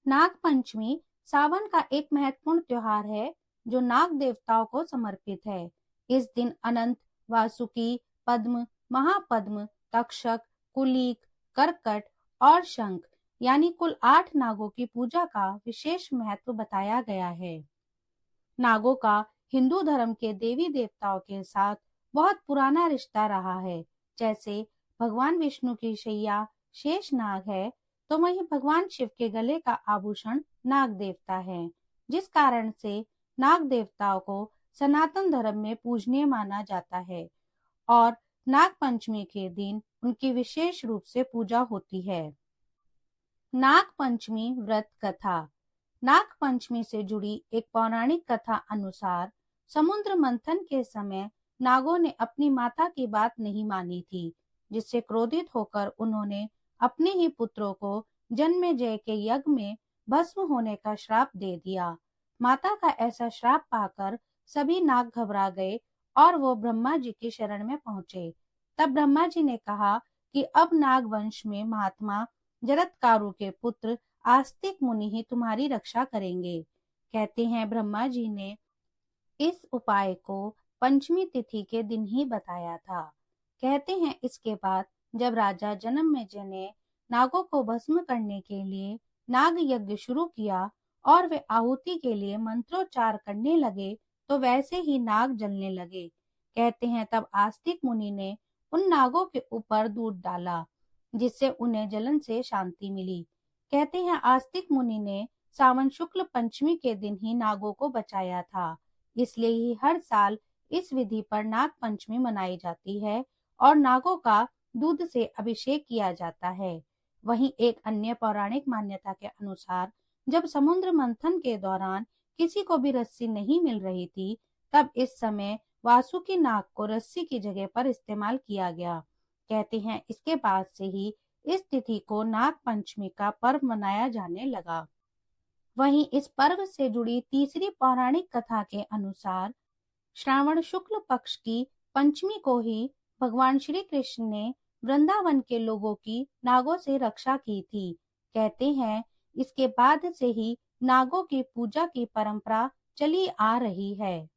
नाग पंचमी सावन का एक महत्वपूर्ण त्योहार है जो नाग देवताओं को समर्पित है। इस दिन अनंत, वासुकी, पद्म, महापद्म, तक्षक, कुलिक, करकट और शंख यानी कुल 8 नागों की पूजा का विशेष महत्व बताया गया है। नागों का हिंदू धर्म के देवी देवताओं के साथ बहुत पुराना रिश्ता रहा है। जैसे भगवान विष्णु की शैया शेष नाग है, तो वहीं भगवान शिव के गले का आभूषण नाग देवता है, जिस कारण से नाग देवताओं को सनातन धर्म में पूजनीय माना जाता है और नाग पंचमी के दिन उनकी विशेष रूप से पूजा होती है। नाग पंचमी व्रत कथा। नाग पंचमी से जुड़ी एक पौराणिक कथा अनुसार समुद्र मंथन के समय नागों ने अपनी माता की बात नहीं मानी थी, जिससे क्रोधित होकर उन्होंने अपने ही पुत्रों को जन्मेजय के यज्ञ में भस्म होने का श्राप दे दिया। माता का ऐसा श्राप पाकर सभी नाग घबरा गए और वो ब्रह्मा जी की शरण में पहुंचे। तब ब्रह्मा जी ने कहा कि अब नाग वंश में महात्मा जरत्कारु के पुत्र आस्तिक मुनि ही तुम्हारी रक्षा करेंगे। कहते हैं ब्रह्मा जी ने इस उपाय को पंचमी तिथि के दिन ही बताया था। कहते हैं इसके बाद जब राजा जनमेजय ने नागों को भस्म करने के लिए नाग यज्ञ शुरू किया और वे आहुति के लिए मंत्रोच्चार करने लगे, तो वैसे ही नाग जलने लगे। कहते हैं तब आस्तिक मुनि ने उन नागों के ऊपर दूध डाला, जिससे उन्हें जलन से शांति मिली। कहते हैं आस्तिक मुनि ने सावन शुक्ल पंचमी के दिन ही नागों को बचाया था, इसलिए ही हर साल इस विधि पर नाग पंचमी मनाई जाती है और नागों का दूध से अभिषेक किया जाता है। वहीं एक अन्य पौराणिक मान्यता के अनुसार जब समुद्र मंथन के दौरान किसी को भी रस्सी नहीं मिल रही थी, तब इस समय वासुकी नाग को रस्सी की जगह पर इस्तेमाल किया गया। कहते हैं इसके बाद से ही इस तिथि को नाग पंचमी का पर्व मनाया जाने लगा। वहीं इस पर्व से जुड़ी तीसरी पौराणिक कथा के अनुसार श्रावण शुक्ल पक्ष की पंचमी को ही भगवान श्री कृष्ण ने वृंदावन के लोगों की नागों से रक्षा की थी। कहते हैं इसके बाद से ही नागों की पूजा की परंपरा चली आ रही है।